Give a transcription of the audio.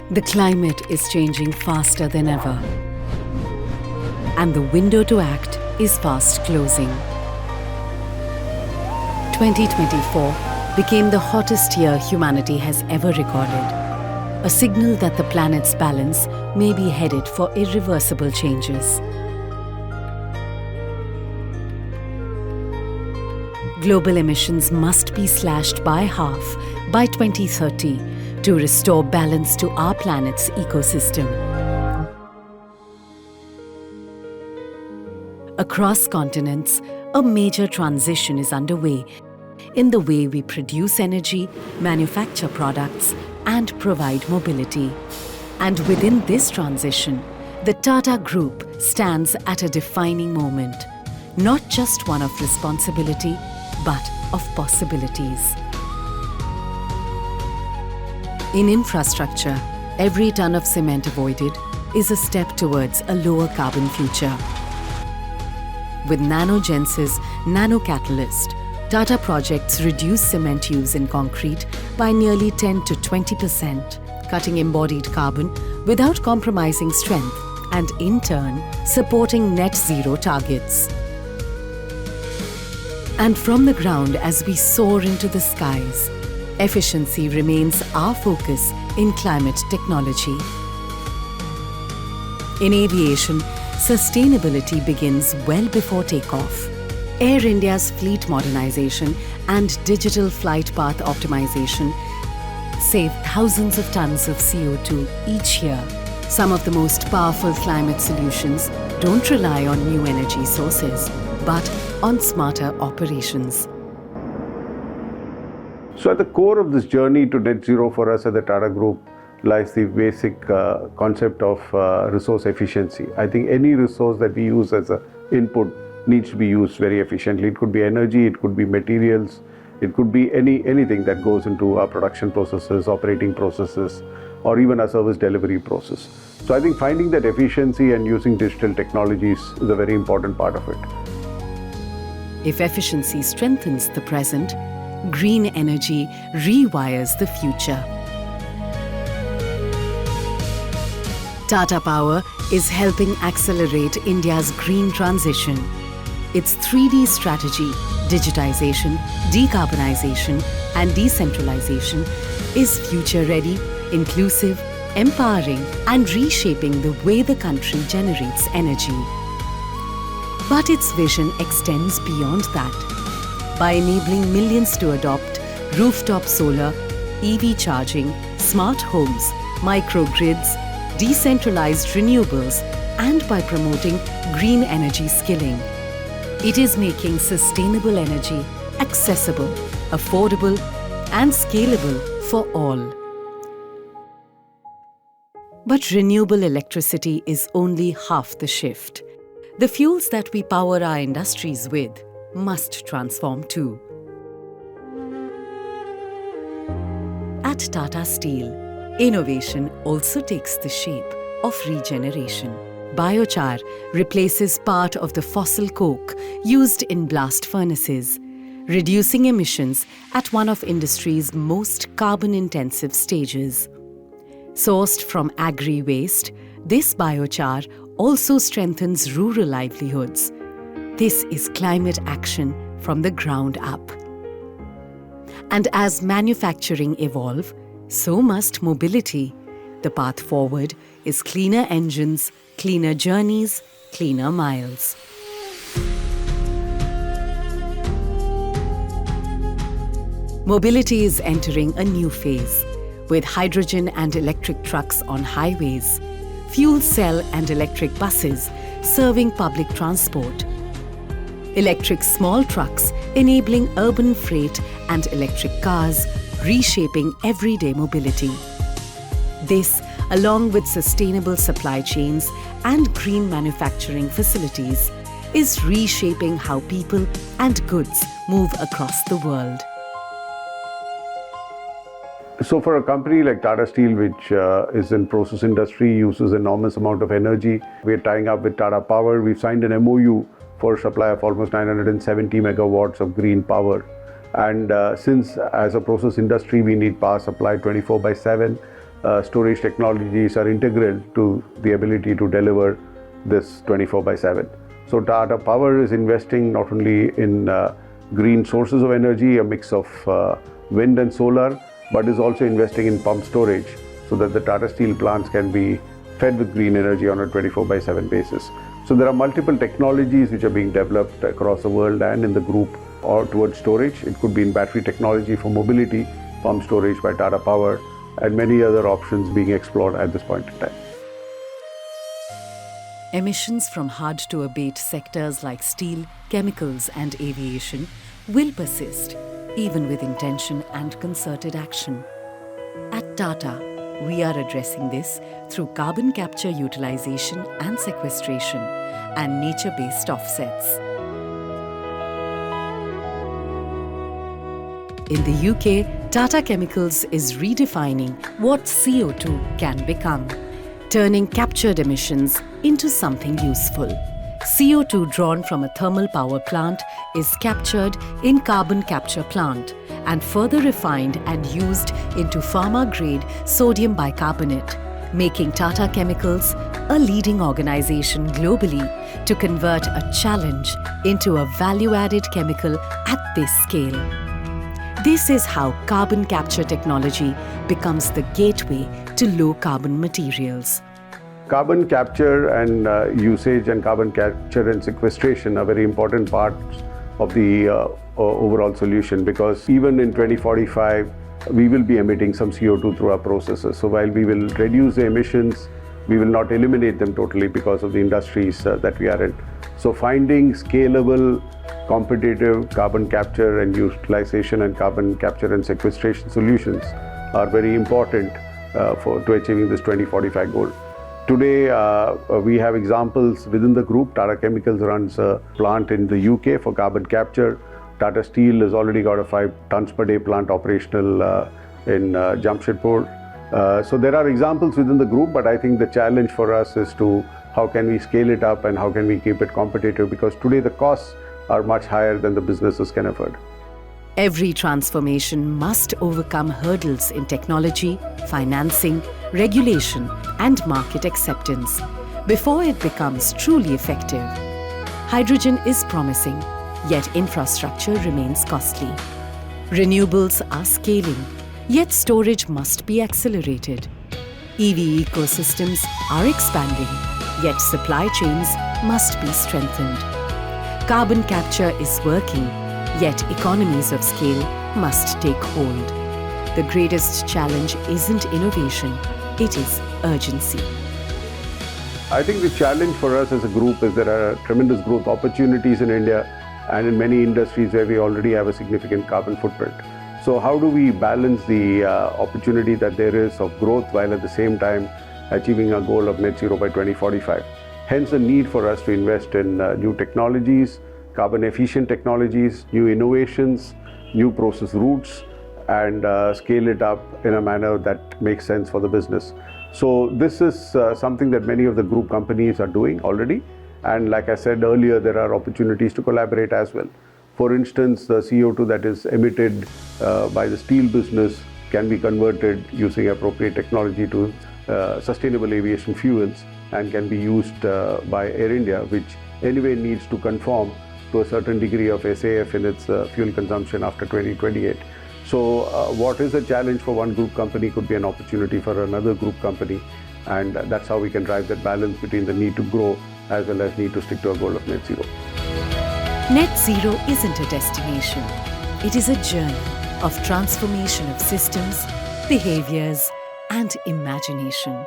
The climate is changing faster than ever, and the window to act is fast closing. 2024 became the hottest year humanity has ever recorded, a signal that the planet's balance may be headed for irreversible changes. Global emissions must be slashed by half by 2030 to restore balance to our planet's ecosystem. Across continents, a major transition is underway in the way we produce energy, manufacture products, and provide mobility. And within this transition, the Tata Group stands at a defining moment, not just one of responsibility, but of possibilities. In infrastructure, every ton of cement avoided is a step towards a lower carbon future. With Nanogen's Nano-Catalyst, Tata projects reduce cement use in concrete by nearly 10 to 20%, cutting embodied carbon without compromising strength and, in turn, supporting net zero targets. And from the ground as we soar into the skies, efficiency remains our focus in climate technology. In aviation, sustainability begins well before takeoff. Air India's fleet modernization and digital flight path optimization save thousands of tons of CO2 each year. Some of the most powerful climate solutions don't rely on new energy sources, but on smarter operations. So at the core of this journey to net zero for us at the Tata Group lies the basic concept of resource efficiency. I think any resource that we use as an input needs to be used very efficiently. It could be energy, it could be materials, it could be anything that goes into our production processes, operating processes, or even our service delivery process. So I think finding that efficiency and using digital technologies is a very important part of it. If efficiency strengthens the present, green energy rewires the future. Tata Power is helping accelerate India's green transition. Its 3D strategy, digitization, decarbonization, and decentralization, is future-ready, inclusive, empowering, and reshaping the way the country generates energy. But its vision extends beyond that. By enabling millions to adopt rooftop solar, EV charging, smart homes, microgrids, decentralized renewables, and by promoting green energy skilling, it is making sustainable energy accessible, affordable, and scalable for all. But renewable electricity is only half the shift. The fuels that we power our industries with must transform too. At Tata Steel, innovation also takes the shape of regeneration. Biochar replaces part of the fossil coke used in blast furnaces, reducing emissions at one of industry's most carbon-intensive stages. Sourced from agri-waste, this biochar also strengthens rural livelihoods. This is climate action from the ground up. And as manufacturing evolves, so must mobility. The path forward is cleaner engines, cleaner journeys, cleaner miles. Mobility is entering a new phase, with hydrogen and electric trucks on highways, fuel cell and electric buses serving public transport, electric small trucks enabling urban freight, and electric cars reshaping everyday mobility. This, along with sustainable supply chains and green manufacturing facilities, is reshaping how people and goods move across the world. So for a company like Tata Steel, which is in process industry, uses enormous amount of energy, we're tying up with Tata Power. We've signed an MOU for supply of almost 970 megawatts of green power. And since as a process industry, we need power supply 24/7, storage technologies are integral to the ability to deliver this 24/7. So Tata Power is investing not only in green sources of energy, a mix of wind and solar, but is also investing in pump storage so that the Tata Steel plants can be fed with green energy on a 24/7 basis. So there are multiple technologies which are being developed across the world and in the group or towards storage. It could be in battery technology for mobility, pump storage by Tata Power, and many other options being explored at this point in time. Emissions from hard-to-abate sectors like steel, chemicals and aviation will persist, even with intention and concerted action. At Tata, we are addressing this through carbon capture utilization and sequestration and nature-based offsets. In the UK, Tata Chemicals is redefining what CO2 can become, turning captured emissions into something useful. CO2 drawn from a thermal power plant is captured in carbon capture plant and further refined and used into pharma-grade sodium bicarbonate, making Tata Chemicals a leading organization globally to convert a challenge into a value-added chemical at this scale. This is how carbon capture technology becomes the gateway to low-carbon materials. Carbon capture and usage and carbon capture and sequestration are very important parts of the overall solution, because even in 2045, we will be emitting some CO2 through our processes. So while we will reduce the emissions, we will not eliminate them totally because of the industries that we are in. So finding scalable, competitive carbon capture and utilization and carbon capture and sequestration solutions are very important to achieving this 2045 goal. Today, we have examples within the group. Tata Chemicals runs a plant in the UK for carbon capture. Tata Steel has already got a 5 tons per day plant operational in Jamshedpur. So there are examples within the group, but I think the challenge for us is to how can we scale it up and how can we keep it competitive, because today the costs are much higher than the businesses can afford. Every transformation must overcome hurdles in technology, financing, regulation, and market acceptance before it becomes truly effective. Hydrogen is promising, yet infrastructure remains costly. Renewables are scaling, yet storage must be accelerated. EV ecosystems are expanding, yet supply chains must be strengthened. Carbon capture is working, yet economies of scale must take hold. The greatest challenge isn't innovation, it is urgency. I think the challenge for us as a group is there are tremendous growth opportunities in India and in many industries where we already have a significant carbon footprint. So how do we balance the opportunity that there is of growth while at the same time achieving our goal of net zero by 2045? Hence the need for us to invest in new technologies, carbon efficient technologies, new innovations, new process routes, and scale it up in a manner that makes sense for the business. So this is something that many of the group companies are doing already. And like I said earlier, there are opportunities to collaborate as well. For instance, the CO2 that is emitted by the steel business can be converted using appropriate technology to sustainable aviation fuels and can be used by Air India, which anyway needs to conform to a certain degree of SAF in its fuel consumption after 2028. So what is a challenge for one group company could be an opportunity for another group company, and that's how we can drive that balance between the need to grow as well as need to stick to a goal of net zero. Net zero isn't a destination. It is a journey of transformation of systems, behaviors, and imagination.